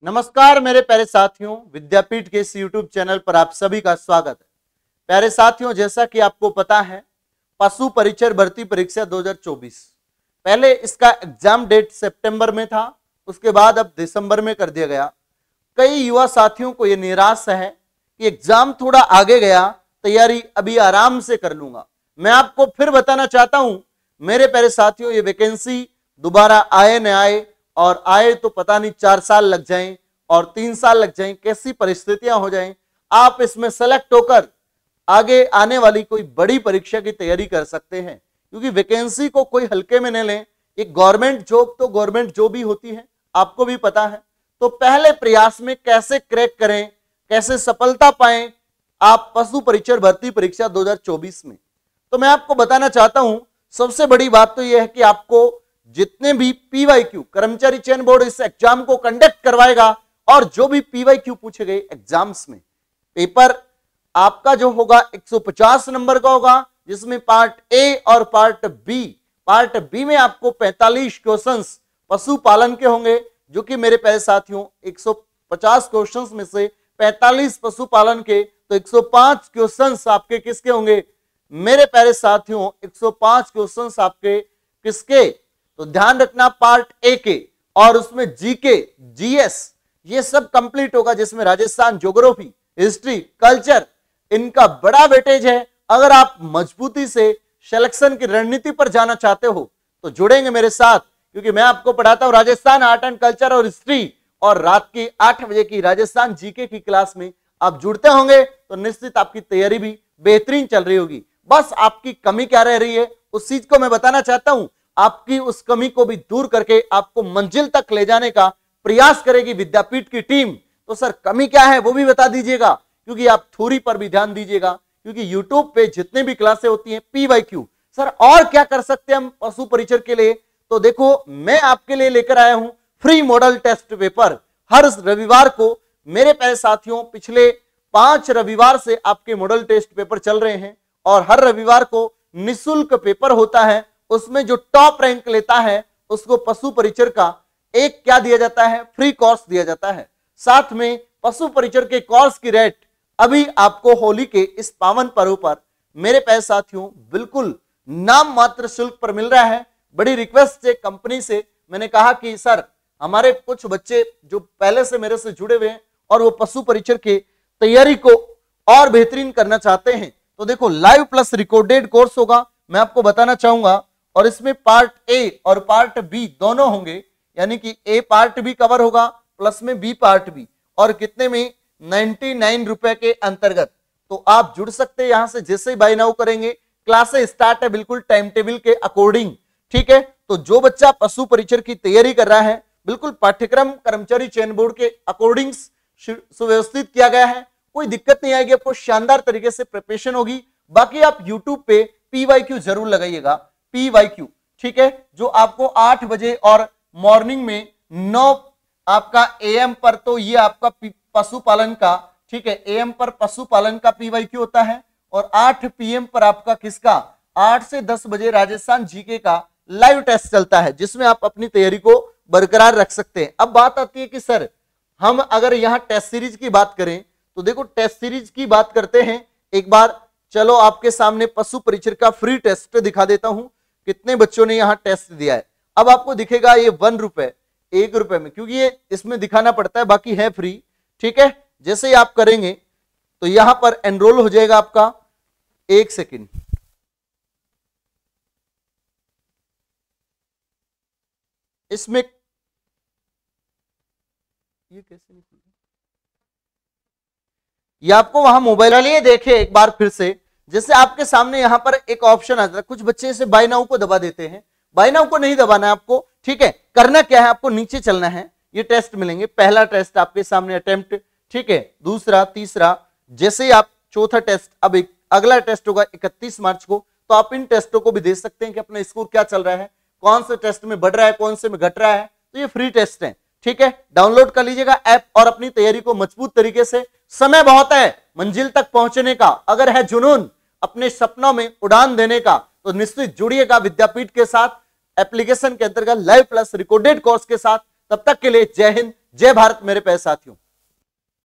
नमस्कार मेरे प्यारे साथियों, विद्यापीठ के इस YouTube चैनल पर आप सभी का स्वागत है। प्यारे साथियों, जैसा कि आपको पता है, पशु परिचर भर्ती परीक्षा 2024 पहले इसका एग्जाम डेट सितंबर में था, उसके बाद अब दिसंबर में कर दिया गया। कई युवा साथियों को यह निराश है कि एग्जाम थोड़ा आगे गया, तैयारी अभी आराम से कर लूंगा। मैं आपको फिर बताना चाहता हूं मेरे प्यारे साथियों, ये वैकेंसी दोबारा आए न आए, और आए तो पता नहीं 4 साल लग जाएं और 3 साल लग जाएं, कैसी परिस्थितियां हो जाएं, आप इसमें सेलेक्ट होकर आगे आने वाली कोई बड़ी परीक्षा की तैयारी कर सकते हैं। क्योंकि वैकेंसी को कोई हल्के में न लें, एक गवर्नमेंट जॉब तो गवर्नमेंट जॉब ही होती है, आपको भी पता है। तो पहले प्रयास में कैसे क्रैक करें, कैसे सफलता पाएं आप पशु परिचर भर्ती परीक्षा 2024 में, तो मैं आपको बताना चाहता हूं। सबसे बड़ी बात तो यह है कि आपको जितने भी PYQ कर्मचारी चयन बोर्ड इस एग्जाम को कंडक्ट करवाएगा, और जो भी PYQ पूछे गए एग्जाम्स में, पेपर आपका जो होगा 150 नंबर का होगा, जिसमें पार्ट ए और पार्ट बी में आपको 45 क्वेश्चंस पशुपालन के होंगे, जो कि मेरे प्यारे साथियों 150 क्वेश्चंस में से 45 पशुपालन के, तो 105 क्वेश्चंस आपके किसके होंगे मेरे प्यारे साथियों, 105 क्वेश्चंस आपके किसके। तो ध्यान रखना, पार्ट ए के, और उसमें जीके GS ये सब कंप्लीट होगा, जिसमें राजस्थान ज्योग्राफी, हिस्ट्री, कल्चर, इनका बड़ा वेटेज है। अगर आप मजबूती से सिलेक्शन की रणनीति पर जाना चाहते हो तो जुड़ेंगे मेरे साथ, क्योंकि मैं आपको पढ़ाता हूं राजस्थान आर्ट एंड कल्चर और हिस्ट्री, और रात की 8 बजे की राजस्थान जीके की क्लास में आप जुड़ते होंगे तो निश्चित आपकी तैयारी भी बेहतरीन चल रही होगी। बस आपकी कमी क्या रह रही है, उस चीज को मैं बताना चाहता हूं। आपकी उस कमी को भी दूर करके आपको मंजिल तक ले जाने का प्रयास करेगी विद्यापीठ की टीम। तो सर कमी क्या है वो भी बता दीजिएगा, क्योंकि आप थ्योरी पर भी ध्यान दीजिएगा, क्योंकि YouTube पे जितने भी क्लासें होती हैं PYQ, सर और क्या कर सकते हैं हम पशु परिचर के लिए, तो देखो मैं आपके लिए लेकर आया हूं फ्री मॉडल टेस्ट पेपर। हर रविवार को मेरे प्यारे साथियों, पिछले 5 रविवार से आपके मॉडल टेस्ट पेपर चल रहे हैं, और हर रविवार को निःशुल्क पेपर होता है। उसमें जो टॉप रैंक लेता है उसको पशु परिचर का एक क्या दिया जाता है, फ्री कोर्स दिया जाता है। साथ में पशु परिचर के कोर्स की रेट अभी आपको होली के इस पावन पर्व पर मेरे प्यारे साथियों बिल्कुल नाम मात्र शुल्क पर मिल रहा है। बड़ी रिक्वेस्ट से कंपनी से मैंने कहा कि सर हमारे कुछ बच्चे जो पहले से मेरे से जुड़े हुए हैं और वो पशु परिचर की तैयारी को और बेहतरीन करना चाहते हैं, तो देखो लाइव प्लस रिकॉर्डेड कोर्स होगा, मैं आपको बताना चाहूंगा। और इसमें पार्ट ए और पार्ट बी दोनों होंगे, यानी कि ए पार्ट भी कवर होगा प्लस में बी पार्ट भी, और कितने में 99 रुपए के अंतर्गत। तो आप जुड़ सकते हैं यहां से, जैसे ही बाय नाउ करेंगे क्लासेस स्टार्ट है बिल्कुल टाइम टेबल के अकॉर्डिंग, ठीक है। तो जो बच्चा पशु परिचर की तैयारी कर रहा है, बिल्कुल पाठ्यक्रम कर्मचारी चयन बोर्ड के अकॉर्डिंग सुव्यवस्थित किया गया है, कोई दिक्कत नहीं आएगी, आपको शानदार तरीके से प्रिपरेशन होगी। बाकी आप YouTube पे PYQ जरूर लगाइएगा, PYQ, ठीक है, जो आपको 8 बजे और मॉर्निंग में 9 आपका AM पर, तो ये आपका पशुपालन का, ठीक है, AM पर पशुपालन का PYQ होता है, और 8 PM पर आपका किसका 8 से 10 बजे राजस्थान जीके का लाइव टेस्ट चलता है, जिसमें आप अपनी तैयारी को बरकरार रख सकते हैं। अब बात आती है कि सर हम अगर यहाँ टेस्ट सीरीज की बात करें, तो देखो टेस्ट सीरीज की बात करते हैं एक बार। चलो आपके सामने पशु परिचर का फ्री टेस्ट दिखा देता हूं, कितने बच्चों ने यहाँ टेस्ट दिया है। अब आपको दिखेगा ये 1 रुपए, 1 रुपए में, क्योंकि ये इसमें दिखाना पड़ता है, बाकी है फ्री, ठीक है। जैसे ही आप करेंगे तो यहां पर एनरोल हो जाएगा आपका, 1 सेकेंड, इसमें ये कैसे निकल, ये आपको वहां मोबाइल वाले देखे एक बार फिर से, जैसे आपके सामने यहां पर एक ऑप्शन आता है, कुछ बच्चे इसे बाय नाउ को दबा देते हैं, बाय नाउ को नहीं दबाना है आपको, ठीक है। करना क्या है, आपको नीचे चलना है, ये टेस्ट मिलेंगे, पहला टेस्ट आपके सामने अटेम्प्ट, ठीक है, दूसरा, तीसरा, जैसे ही आप चौथा टेस्ट, अब एक अगला टेस्ट होगा 31 मार्च को, तो आप इन टेस्टों को भी देख सकते हैं कि अपना स्कोर क्या चल रहा है, कौन से टेस्ट में बढ़ रहा है, कौन से में घट रहा है। तो ये फ्री टेस्ट है, ठीक है, डाउनलोड कर लीजिएगा ऐप, और अपनी तैयारी को मजबूत तरीके से, समय बहुत है मंजिल तक पहुंचने का, अगर है जुनून अपने सपनों में उड़ान देने का, तो निश्चित जुड़िएगा विद्यापीठ के साथ एप्लीकेशन के अंतर्गत लाइव प्लस रिकॉर्डेड कोर्स के साथ। तब तक के लिए जय हिंद, जय भारत मेरे प्यारे साथियों।